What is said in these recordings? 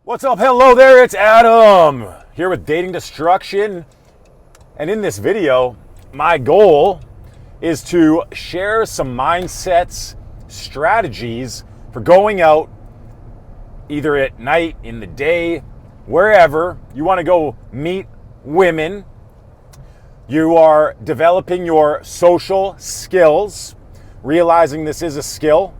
What's up? Hello there, it's Adam here with Dating Destruction. And in this video, my goal is to share some mindsets, strategies for going out either at night, in the day, wherever you want to go meet women. You are developing your social skills, realizing this is a skill.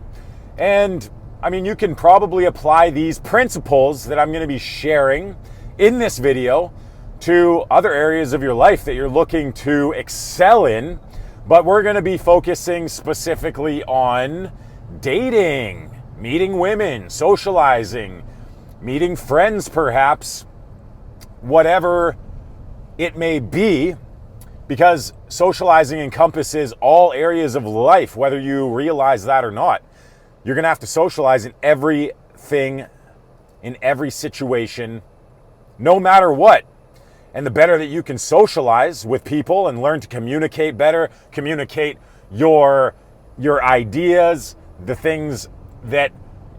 And you can probably apply these principles that I'm going to be sharing in this video to other areas of your life that you're looking to excel in. But we're going to be focusing specifically on dating, meeting women, socializing, meeting friends perhaps, whatever it may be, because socializing encompasses all areas of life, whether you realize that or not. You're going to have to socialize in everything, in every situation, no matter what. And the better that you can socialize with people and learn to communicate better, communicate your ideas, the things that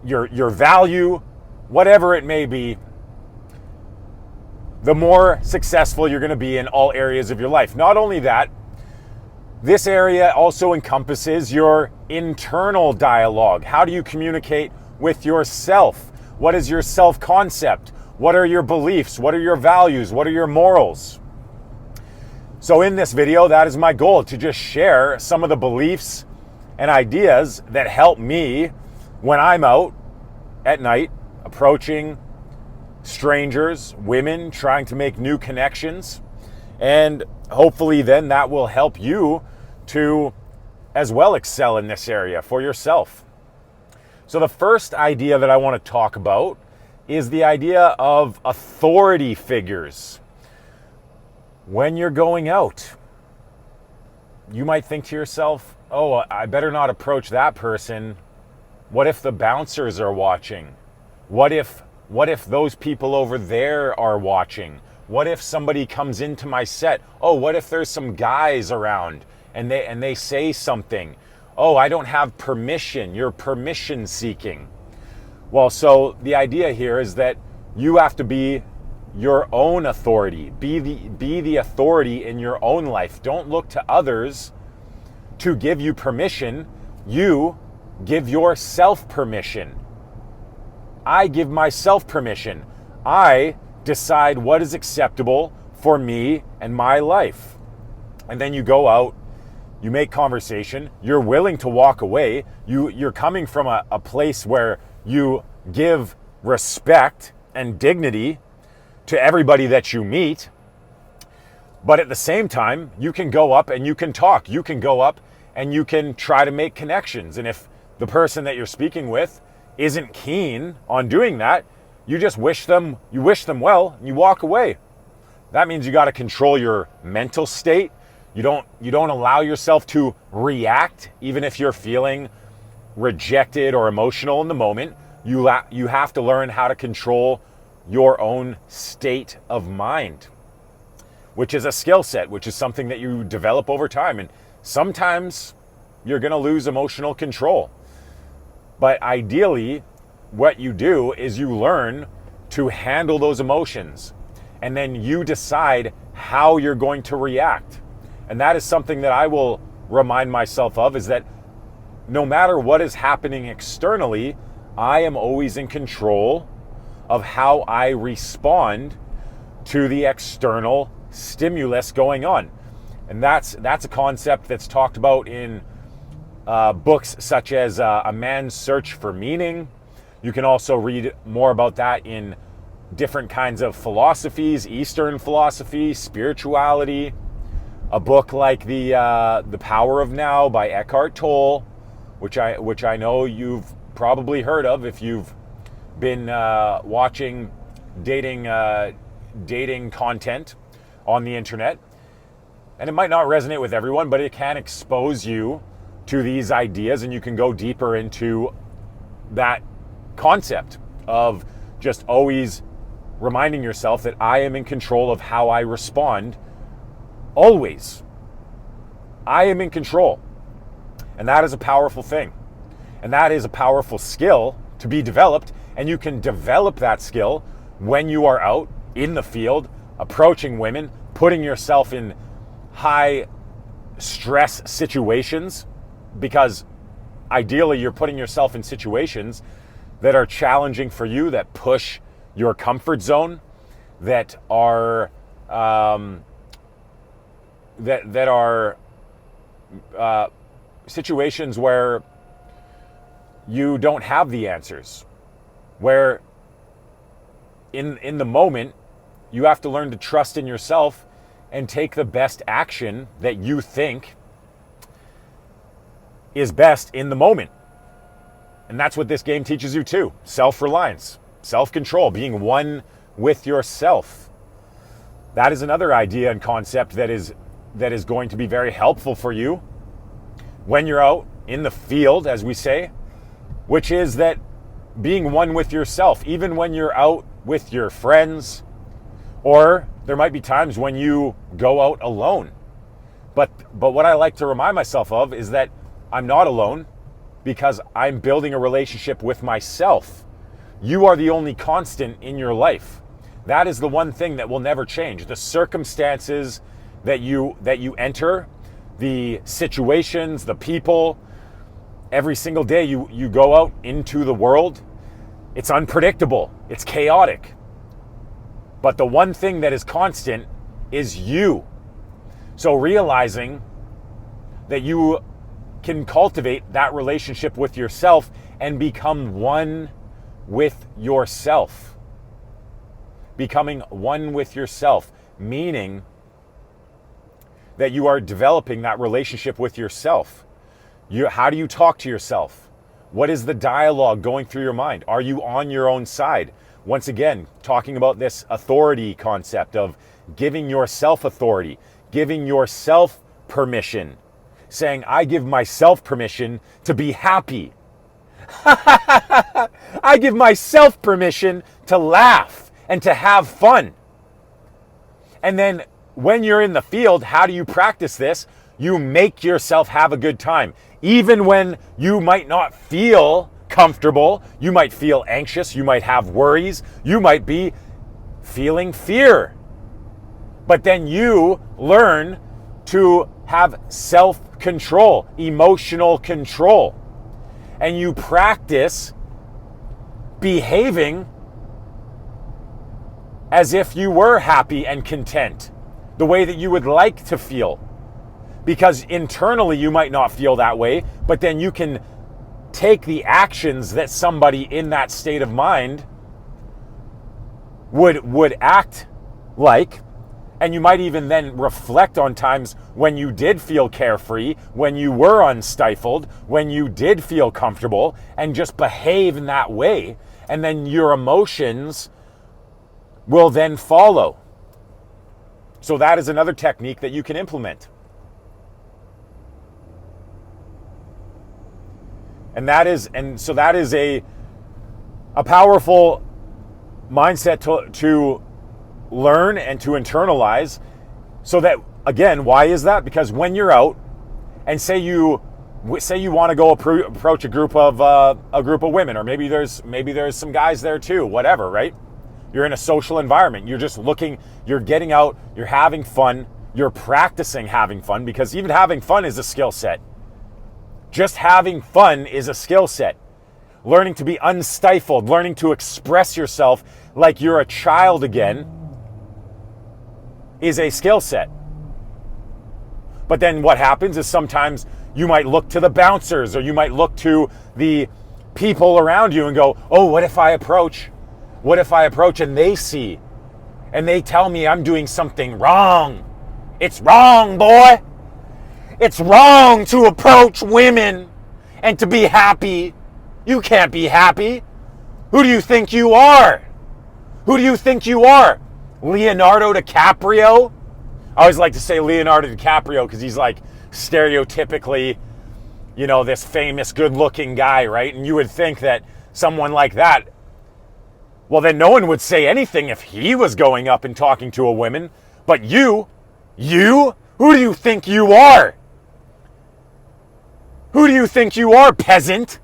your value, whatever it may be, the more successful you're going to be in all areas of your life. Not only that, this area also encompasses your internal dialogue. How do you communicate with yourself? What is your self-concept? What are your beliefs? What are your values? What are your morals? So in this video, that is my goal, to just share some of the beliefs and ideas that help me when I'm out at night, approaching strangers, women, trying to make new connections. And hopefully then that will help you to as well excel in this area for yourself. So the first idea that I want to talk about is the idea of authority figures. When you're going out, you might think to yourself, oh, I better not approach that person. What if the bouncers are watching? What if those people over there are watching? What if somebody comes into my set? Oh, what if there's some guys around and they say something? Oh, I don't have permission. You're permission seeking. Well, so the idea here is that you have to be your own authority. Be the authority in your own life. Don't look to others to give you permission. You give yourself permission. I give myself permission. I decide what is acceptable for me and my life. And then you go out, you make conversation, you're willing to walk away, you're coming from a place where you give respect and dignity to everybody that you meet. But at the same time, you can go up and you can talk. You can go up and you can try to make connections. And if the person that you're speaking with isn't keen on doing that, you just wish them well and you walk away. That means you got to control your mental state. You don't allow yourself to react even if you're feeling rejected or emotional in the moment. You have to learn how to control your own state of mind, which is a skill set, which is something that you develop over time. And sometimes you're going to lose emotional control. But ideally, what you do is you learn to handle those emotions, and then you decide how you're going to react. And that is something that I will remind myself of, is that no matter what is happening externally, I am always in control of how I respond to the external stimulus going on. And that's a concept that's talked about in books such as A Man's Search for Meaning. You can also read more about that in different kinds of philosophies, Eastern philosophy, spirituality. A book like The Power of Now by Eckhart Tolle, which I know you've probably heard of if you've been watching dating content on the internet. And it might not resonate with everyone, but it can expose you to these ideas, and you can go deeper into that concept of just always reminding yourself that I am in control of how I respond. Always. I am in control. And that is a powerful thing. And that is a powerful skill to be developed. And you can develop that skill when you are out in the field, approaching women, putting yourself in high stress situations, because ideally you're putting yourself in situations that are challenging for you, that push your comfort zone, that are situations where you don't have the answers, where in the moment you have to learn to trust in yourself and take the best action that you think is best in the moment. And that's what this game teaches you too. Self-reliance, self-control, being one with yourself. That is another idea and concept that is going to be very helpful for you when you're out in the field, as we say, which is that being one with yourself, even when you're out with your friends, or there might be times when you go out alone. But what I like to remind myself of is that I'm not alone, because I'm building a relationship with myself. You are the only constant in your life. That is the one thing that will never change. The circumstances that you enter, the situations, the people, every single day you go out into the world, it's unpredictable, it's chaotic. But the one thing that is constant is you. So realizing that you can cultivate that relationship with yourself and become one with yourself. Becoming one with yourself, meaning that you are developing that relationship with yourself. How do you talk to yourself? What is the dialogue going through your mind? Are you on your own side? Once again, talking about this authority concept of giving yourself authority, giving yourself permission, saying, I give myself permission to be happy. I give myself permission to laugh and to have fun. And then when you're in the field, how do you practice this? You make yourself have a good time. Even when you might not feel comfortable, you might feel anxious, you might have worries, you might be feeling fear. But then you learn to have self-control, emotional control. And you practice behaving as if you were happy and content, the way that you would like to feel. Because internally you might not feel that way, but then you can take the actions that somebody in that state of mind would act like, and you might even then reflect on times when you did feel carefree, when you were unstifled, when you did feel comfortable, and just behave in that way, and then your emotions will then follow. So that is another technique that you can implement. So that is a powerful mindset to learn and to internalize, so that, again, why is that? Because when you're out and say you want to go approach a group of women, or maybe there's some guys there too, whatever, right? You're in a social environment. You're just looking, you're getting out, you're having fun, you're practicing having fun, because even having fun is a skill set. Just having fun is a skill set. Learning to be unstifled, learning to express yourself like you're a child again is a skill set. But then what happens is sometimes you might look to the bouncers, or you might look to the people around you and go, oh, what if I approach? What if I approach and they see and they tell me I'm doing something wrong? It's wrong, boy. It's wrong to approach women and to be happy. You can't be happy. Who do you think you are? Who do you think you are? Leonardo DiCaprio? I always like to say Leonardo DiCaprio because he's like stereotypically, this famous good-looking guy, right? And you would think that someone like that, well, then no one would say anything if he was going up and talking to a woman. But you, who do you think you are? Who do you think you are, peasant?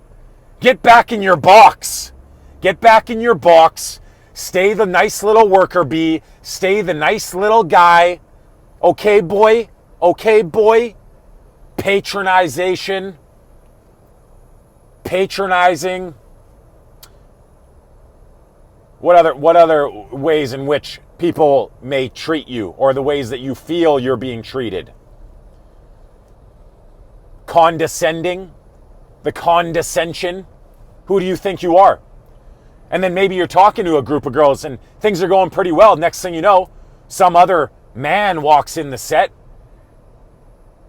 Get back in your box. Get back in your box. Stay the nice little worker bee. Stay the nice little guy. Okay, boy? Okay, boy? Patronizing. What other ways in which people may treat you, or the ways that you feel you're being treated? Condescending, the condescension. Who do you think you are? And then maybe you're talking to a group of girls and things are going pretty well. Next thing you know, some other man walks in the set,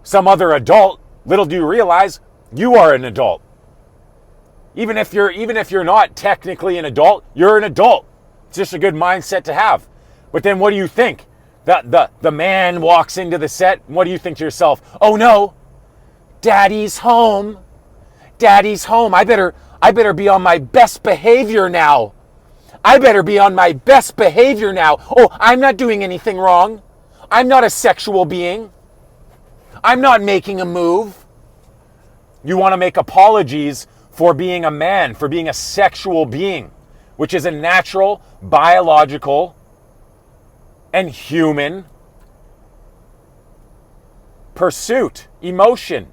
some other adult. Little do you realize you are an adult. Even if you're not technically an adult, you're an adult. It's just a good mindset to have. But then what do you think? The man walks into the set. What do you think to yourself? Oh no, Daddy's home. Daddy's home. I better be on my best behavior now. I better be on my best behavior now. Oh, I'm not doing anything wrong. I'm not a sexual being. I'm not making a move. You want to make apologies for being a man, for being a sexual being, which is a natural, biological, and human pursuit, emotion.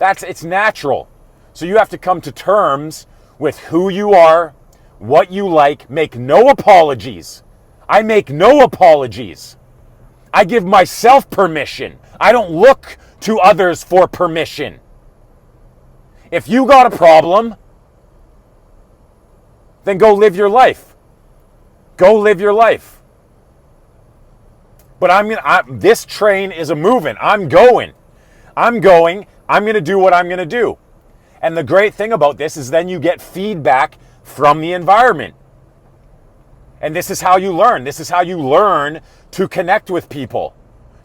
It's natural. So you have to come to terms with who you are, what you like. Make no apologies. I make no apologies. I give myself permission. I don't look to others for permission. If you got a problem, then go live your life. Go live your life. But this train is a moving. I'm going. I'm going to do what I'm going to do. And the great thing about this is then you get feedback from the environment. And this is how you learn. This is how you learn to connect with people.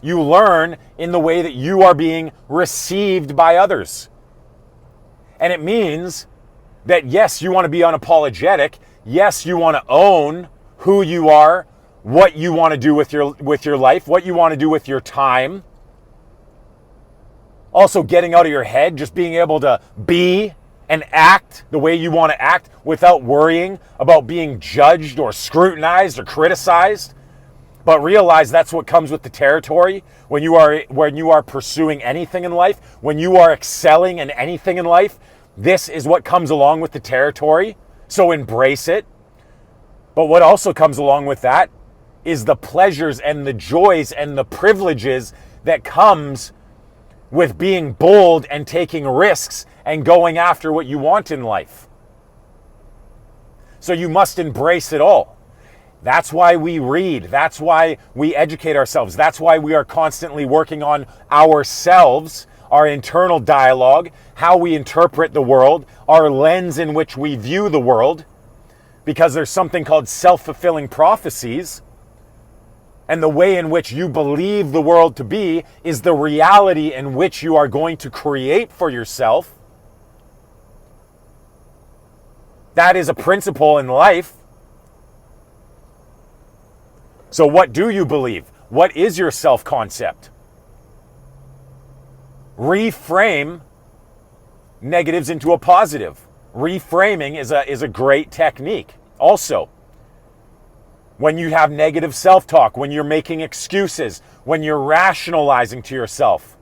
You learn in the way that you are being received by others. And it means that yes, you want to be unapologetic. Yes, you want to own who you are, what you want to do with your life, what you want to do with your time. Also getting out of your head, just being able to be and act the way you want to act without worrying about being judged or scrutinized or criticized. But realize that's what comes with the territory when you are pursuing anything in life, when you are excelling in anything in life. This is what comes along with the territory. So embrace it. But what also comes along with that is the pleasures and the joys and the privileges that comes with being bold and taking risks and going after what you want in life. So you must embrace it all. That's why we read. That's why we educate ourselves. That's why we are constantly working on ourselves, our internal dialogue, how we interpret the world, our lens in which we view the world, because there's something called self-fulfilling prophecies. And the way in which you believe the world to be is the reality in which you are going to create for yourself. That is a principle in life. So what do you believe? What is your self-concept? Reframe negatives into a positive. Reframing is a great technique. Also, when you have negative self-talk, when you're making excuses, when you're rationalizing to yourself,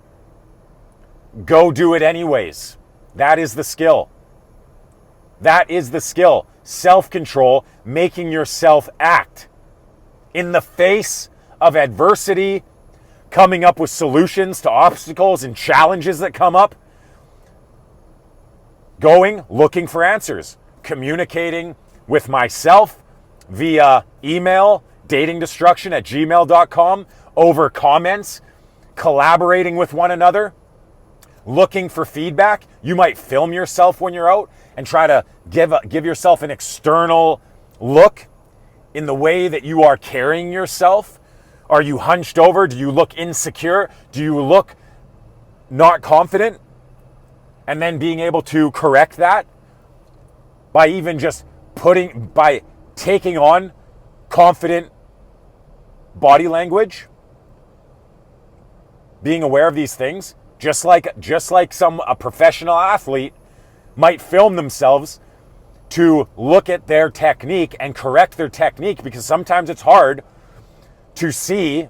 go do it anyways. That is the skill. That is the skill. Self-control, making yourself act in the face of adversity, coming up with solutions to obstacles and challenges that come up. Looking for answers, communicating with myself via email, datingdestruction@gmail.com, over comments, collaborating with one another, looking for feedback. You might film yourself when you're out and try to give yourself an external look in the way that you are carrying yourself. Are you hunched over? Do you look insecure? Do you look not confident? And then being able to correct that by even just by taking on confident body language, being aware of these things, just like a professional athlete might film themselves to look at their technique and correct their technique, because sometimes it's hard to see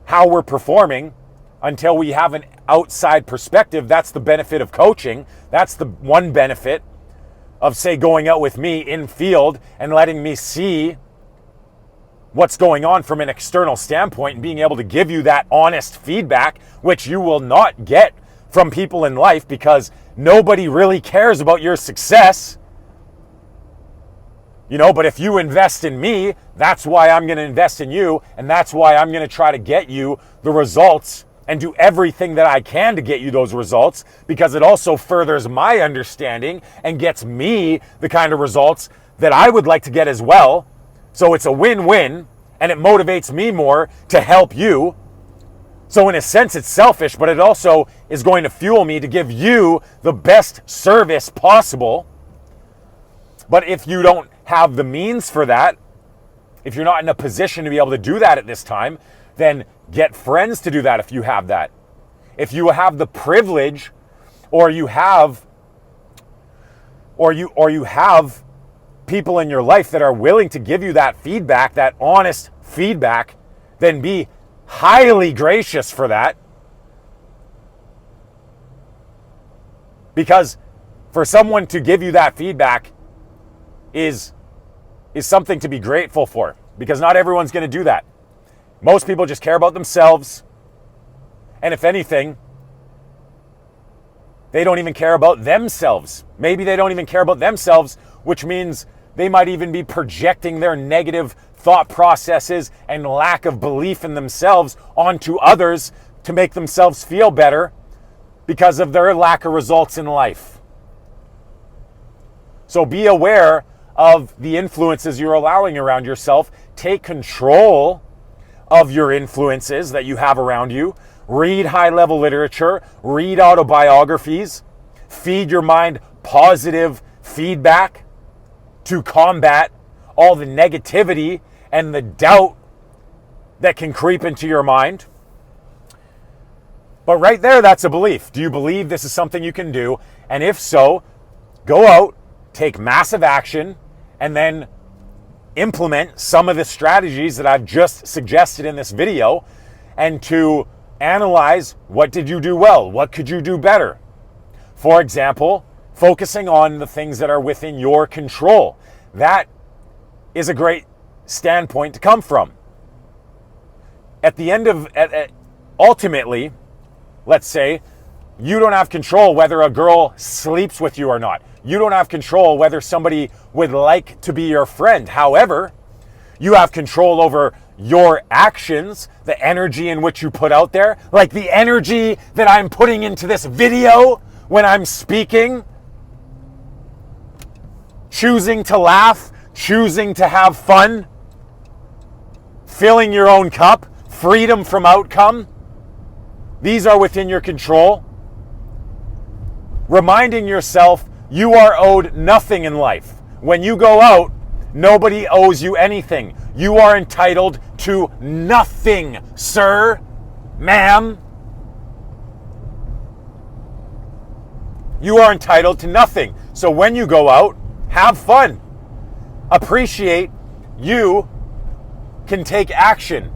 how we're performing until we have an outside perspective. That's the benefit of coaching. That's the one benefit of, say, going out with me in field and letting me see what's going on from an external standpoint and being able to give you that honest feedback, which you will not get from people in life, because nobody really cares about your success. But if you invest in me, that's why I'm going to invest in you, and that's why I'm going to try to get you the results and do everything that I can to get you those results, because it also furthers my understanding and gets me the kind of results that I would like to get as well. So it's a win-win, and it motivates me more to help you. So in a sense, it's selfish, but it also is going to fuel me to give you the best service possible. But if you don't have the means for that, if you're not in a position to be able to do that at this time, then get friends to do that if you have that. If you have the privilege, or you have people in your life that are willing to give you that feedback, that honest feedback, then be highly gracious for that. Because for someone to give you that feedback is something to be grateful for, because not everyone's going to do that. Most people just care about themselves, and if anything, they don't even care about themselves. Maybe they don't even care about themselves, which means they might even be projecting their negative thought processes and lack of belief in themselves onto others to make themselves feel better because of their lack of results in life. So be aware of the influences you're allowing around yourself. Take control of your influences that you have around you. Read high-level literature, read autobiographies, feed your mind positive feedback to combat all the negativity and the doubt that can creep into your mind. But right there, that's a belief. Do you believe this is something you can do? And if so, go out, take massive action, and then implement some of the strategies that I've just suggested in this video, and to analyze, what did you do well? What could you do better? For example, focusing on the things that are within your control. That is a great standpoint to come from. At the end of, ultimately, let's say, you don't have control whether a girl sleeps with you or not. You don't have control whether somebody would like to be your friend. However, you have control over your actions, the energy in which you put out there, like the energy that I'm putting into this video when I'm speaking, choosing to laugh, choosing to have fun, filling your own cup, freedom from outcome. These are within your control. Reminding yourself you are owed nothing in life. When you go out, nobody owes you anything. You are entitled to nothing, sir, ma'am. You are entitled to nothing. So when you go out, have fun. Appreciate you can take action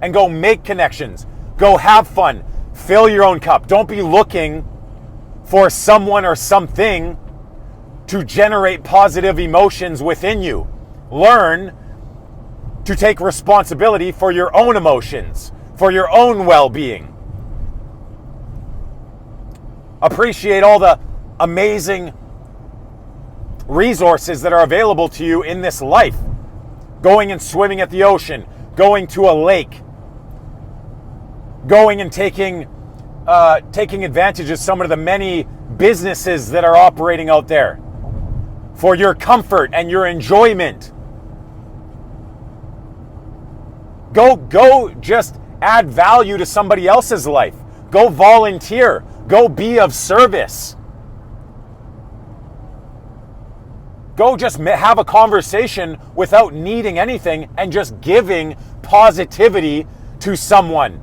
and go make connections. Go have fun. Fill your own cup. Don't be looking for someone or something to generate positive emotions within you. Learn to take responsibility for your own emotions, for your own well-being. Appreciate all the amazing resources that are available to you in this life. Going and swimming at the ocean, going to a lake, going and taking advantage of some of the many businesses that are operating out there for your comfort and your enjoyment. Go just add value to somebody else's life. Go volunteer. Go be of service. Go just have a conversation without needing anything and just giving positivity to someone.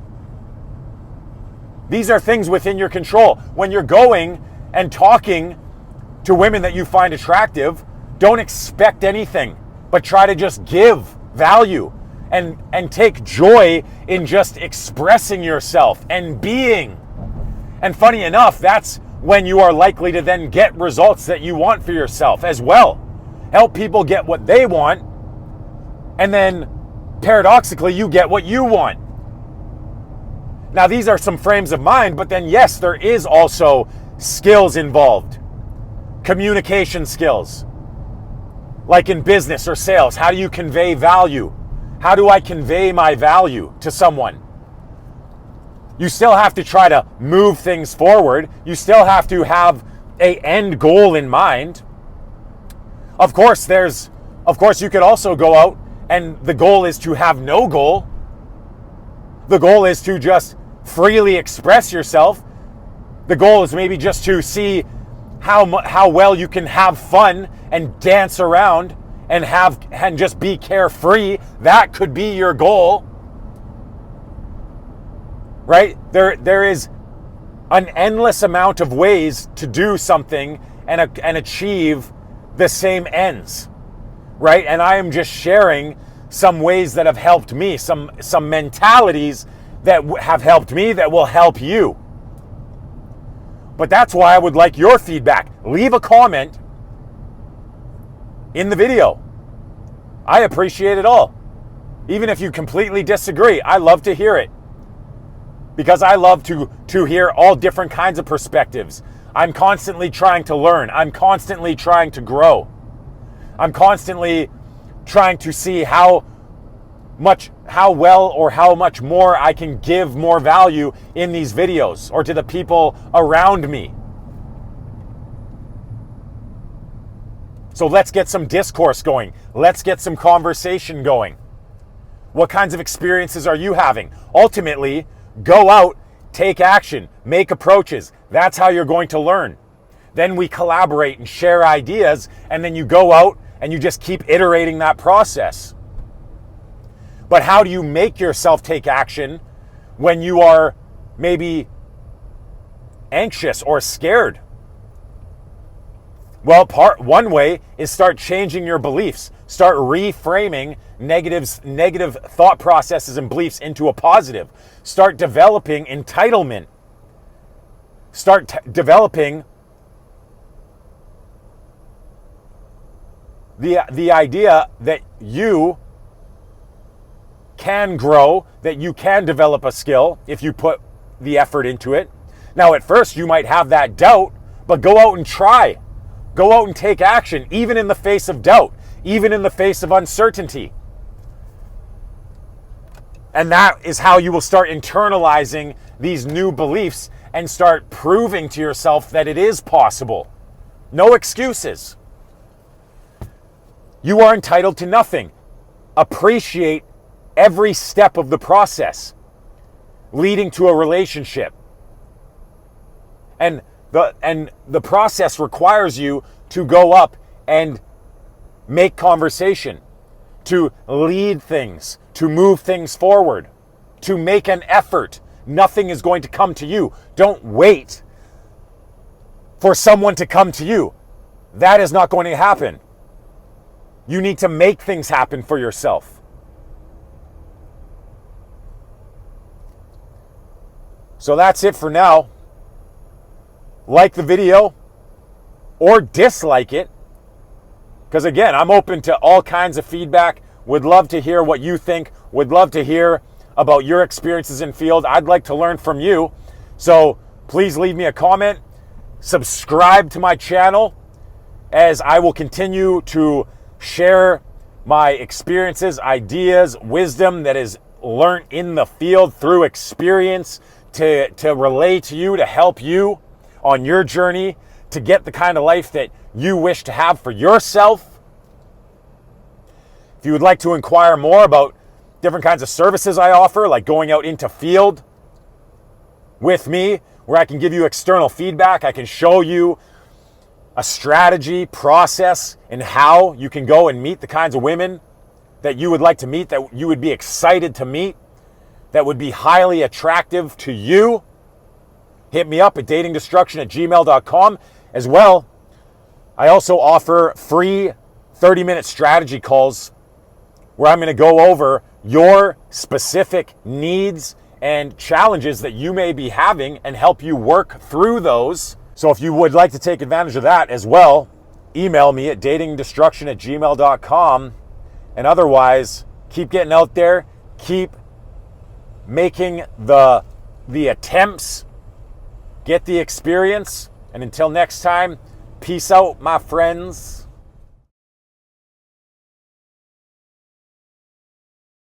These are things within your control. When you're going and talking to women that you find attractive, don't expect anything, but try to just give value and take joy in just expressing yourself and being. And funny enough, that's when you are likely to then get results that you want for yourself as well. Help people get what they want, and then paradoxically, you get what you want. Now, these are some frames of mind, but then yes, there is also skills involved. Communication skills. Like in business or sales, how do you convey value? How do I convey my value to someone? You still have to try to move things forward. You still have to have an end goal in mind. Of course, you could also go out and the goal is to have no goal. The goal is to just freely express yourself. The goal is maybe just to see how well you can have fun and dance around and just be carefree. That could be your goal, right? There is an endless amount of ways to do something and achieve the same ends, right? And I am just sharing some ways that have helped me, some mentalities that have helped me that will help you. But that's why I would like your feedback. Leave a comment in the video. I appreciate it all. Even if you completely disagree, I love to hear it. Because I love to hear all different kinds of perspectives. I'm constantly trying to learn. I'm constantly trying to grow. I'm constantly trying to see how well or how much more I can give more value in these videos or to the people around me. So let's get some discourse going. Let's get some conversation going. What kinds of experiences are you having? Ultimately, go out, take action, make approaches. That's how you're going to learn. Then we collaborate and share ideas, and then you go out and you just keep iterating that process. But how do you make yourself take action when you are maybe anxious or scared? Well, one way is start changing your beliefs. Start reframing negative thought processes and beliefs into a positive. Start developing entitlement. Start developing the idea that you can grow, that you can develop a skill if you put the effort into it. Now, at first, you might have that doubt, but go out and try. Go out and take action, even in the face of doubt, even in the face of uncertainty. And that is how you will start internalizing these new beliefs and start proving to yourself that it is possible. No excuses. You are entitled to nothing. Appreciate every step of the process leading to a relationship. And the process requires you to go up and make conversation, to lead things, to move things forward, to make an effort. Nothing is going to come to you. Don't wait for someone to come to you. That is not going to happen. You need to make things happen for yourself. So that's it for now. Like the video or dislike it, because again, I'm open to all kinds of feedback. Would love to hear what you think. Would love to hear about your experiences in field. I'd like to learn from you. So please leave me a comment. Subscribe to my channel, as I will continue to share my experiences, ideas, wisdom that is learned in the field through experience to relay to you, to help you on your journey to get the kind of life that you wish to have for yourself. If you would like to inquire more about different kinds of services I offer, like going out into field with me, where I can give you external feedback, I can show you a strategy, process, and how you can go and meet the kinds of women that you would like to meet, that you would be excited to meet, that would be highly attractive to you. Hit me up at datingdestruction@gmail.com. As well, I also offer free 30-minute strategy calls where I'm going to go over your specific needs and challenges that you may be having and help you work through those. So if you would like to take advantage of that as well, email me at datingdestruction@gmail.com. And otherwise, keep getting out there, keep making the attempts, get the experience, and until next time, peace out, my friends.